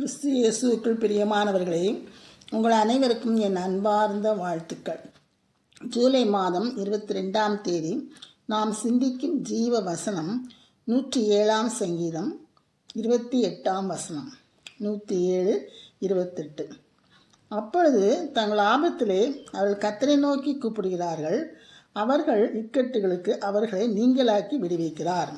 கிறிஸ்து இயேசுவுக்குள் பிரியமானவர்களே, உங்கள் அனைவருக்கும் என் அன்பார்ந்த வாழ்த்துக்கள். ஜூலை மாதம் 22ஆம் தேதி நாம் சிந்திக்கும் ஜீவ வசனம் 107ஆம் சங்கீதம் 28ஆம் வசனம். 107, 28. அப்பொழுது தங்கள் ஆபத்திலே அவர்கள் கர்த்தரை நோக்கி கூப்பிடுகிறார்கள். அவர்கள் இக்கட்டுகளுக்கு அவர்களை நீங்களாக்கி விடுவிக்கிறார்.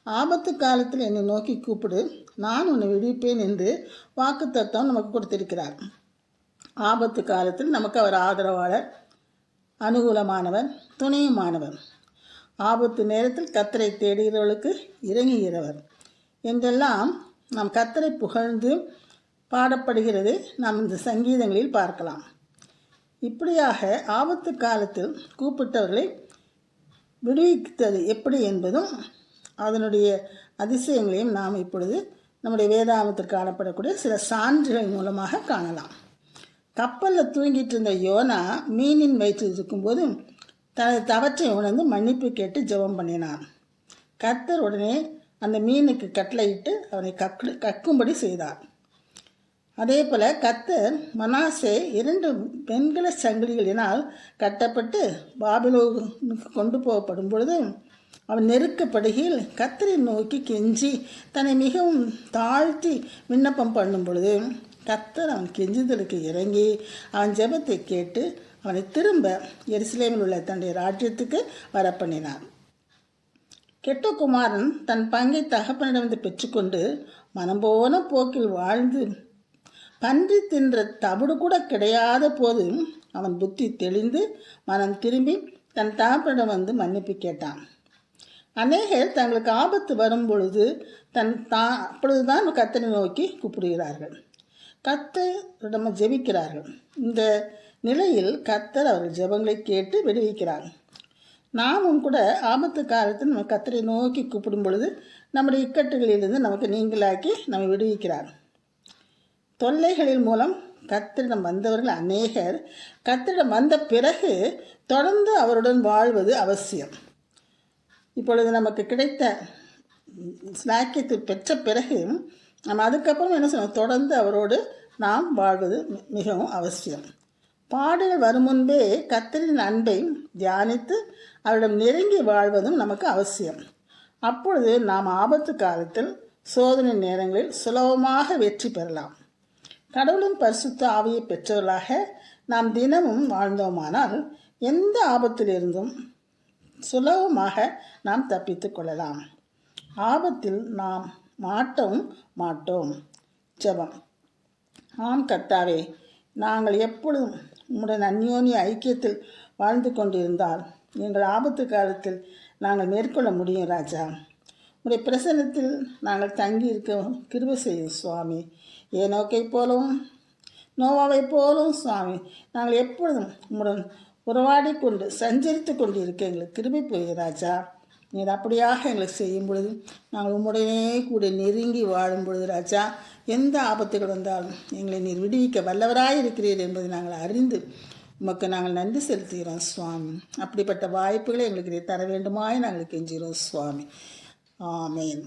ஆபத்து காலத்தில் என்னை நோக்கி கூப்பிடு, நான் உன்னை விடுவிப்பேன் என்று வாக்குத்தத்தம் நமக்கு கொடுத்திருக்கிறார். ஆபத்து காலத்தில் நமக்கு அவர் ஆதரவாளர், அனுகூலமானவர், துணையுமானவர். ஆபத்து நேரத்தில் கர்த்தரை தேடுகிறவர்களுக்கு இறங்குகிறவர் என்றெல்லாம் நாம் கர்த்தரை புகழ்ந்து பாடப்படுகிறது நாம் இந்த சங்கீதங்களில் பார்க்கலாம். இப்படியாக ஆபத்து காலத்தில் கூப்பிட்டவர்களை விடுவித்தது எப்படி என்பதும் அதனுடைய அதிசயங்களையும் நாம் இப்பொழுது நம்முடைய வேதாகமத்தில் காணப்படக்கூடிய சில சான்றுகள் மூலமாக காணலாம். கப்பலில் தூங்கிட்டு இருந்த யோனா மீனின் வயிற்றில் இருக்கும்போது தனது தவற்றை உணர்ந்து மன்னிப்பு கேட்டு ஜெபம் பண்ணினான். கர்த்தர் உடனே அந்த மீனுக்கு கட்டளையிட்டு அவனை கக்கும்படி செய்தார். அதே போல் கர்த்தர் மனாசே 2 வெண்கல சங்கிலிகளினால் கட்டப்பட்டு பாபிலோனுக்கு கொண்டு போகப்படும் பொழுது அவன் நெருக்கப்படுகையில் கர்த்தரை நோக்கி கெஞ்சி தன்னை மிகவும் தாழ்த்தி விண்ணப்பம் பண்ணும் பொழுது கர்த்தர் அவன் கெஞ்சுதலுக்கு இறங்கி அவன் ஜெபத்தை கேட்டு அவனை திரும்ப எருசலேமில் உள்ள தன்னுடைய ராஜ்யத்துக்கு வரப்பண்ணினான். கெட்ட குமாரன் தன் பங்கை தகப்பனிடமிருந்து பெற்றுக்கொண்டு மனம்போன போக்கில் வாழ்ந்து பன்றி தின்ற தவிடு கூட கிடையாத போது அவன் புத்தி தெளிந்து மனம் திரும்பி தன் தகப்பனிடம் வந்து மன்னிப்பு கேட்டான். அநேகர் தங்களுக்கு ஆபத்து வரும் பொழுது அப்பொழுதுதான் கர்த்தரை நோக்கி கூப்பிடுகிறார்கள், கர்த்தரிடம் ஜெபிக்கிறார்கள். இந்த நிலையில் கர்த்தர் அவர்கள் ஜெபங்களை கேட்டு விடுவிக்கிறார். நாமும் கூட ஆபத்து காலத்தில் நம்ம கர்த்தரை நோக்கி கூப்பிடும் பொழுது நம்முடைய இக்கட்டுகளிலிருந்து நமக்கு நீங்களாக்கி நம்ம விடுவிக்கிறார். தொல்லைகளின் மூலம் கர்த்தரிடம் வந்தவர்கள் அநேகர் கர்த்தரிடம் வந்த பிறகு தொடர்ந்து அவருடன் வாழ்வது அவசியம். இப்பொழுது நமக்கு கிடைத்த ஸ்லாக்கியத்தை பெற்ற பிறகு நம்ம அதுக்கப்புறம் என்ன செய்யணும், தொடர்ந்து அவரோடு நாம் வாழ்வது மிகவும் அவசியம். பாடுகள் வரும் முன்பே கர்த்தரின் அன்பை தியானித்து அவரிடம் நெருங்கி வாழ்வதும் நமக்கு அவசியம். அப்பொழுது நாம் ஆபத்து காலத்தில் சோதனை நேரங்களில் சுலபமாக வெற்றி பெறலாம். கடவுளின் பரிசுத்த ஆவியை பெற்றவர்களாக நாம் தினமும் வாழ்ந்தோமானால் எந்த ஆபத்திலிருந்தும் சுலபமாக நாம் தப்பித்து கொள்ளலாம். ஆபத்தில் நாம் மாட்டவும் மாட்டோம். ஜெபம். ஆம் கர்த்தாவே, நாங்கள் எப்பொழுதும் உம்முடன் அந்யோன்ய ஐக்கியத்தில் வாழ்ந்து கொண்டிருந்தால் எங்கள் ஆபத்து காலத்தில் நாங்கள் மேற்கொள்ள முடியும் ராஜா. உடைய பிரசன்னத்தில் நாங்கள் தங்கி இருக்க கிருபை செய்யும் சுவாமி. ஏனோக்கை போலவும் நோவாவை போலவும் சுவாமி நாங்கள் எப்பொழுதும் உம்முடன் உறவாடி கொண்டு சஞ்சரித்து கொண்டு இருக்க எங்களுக்கு கிருபை புரிய ராஜா. நீர் அப்படியாக எங்களுக்கு செய்யும் பொழுது நாங்கள் உம்முடனே கூட நெருங்கி வாழும் பொழுது ராஜா, எந்த ஆபத்துகள் வந்தாலும் எங்களை நீர் விடுவிக்க வல்லவராய் இருக்கிறீர் என்பதை நாங்கள் அறிந்து உமக்கு நாங்கள் நன்றி செலுத்துகிறோம் சுவாமி. அப்படிப்பட்ட வாய்ப்புகளை எங்களுக்கு நீர் தர வேண்டுமாய் நாங்கள் கெஞ்சுகிறோம் சுவாமி. ஆமேன்.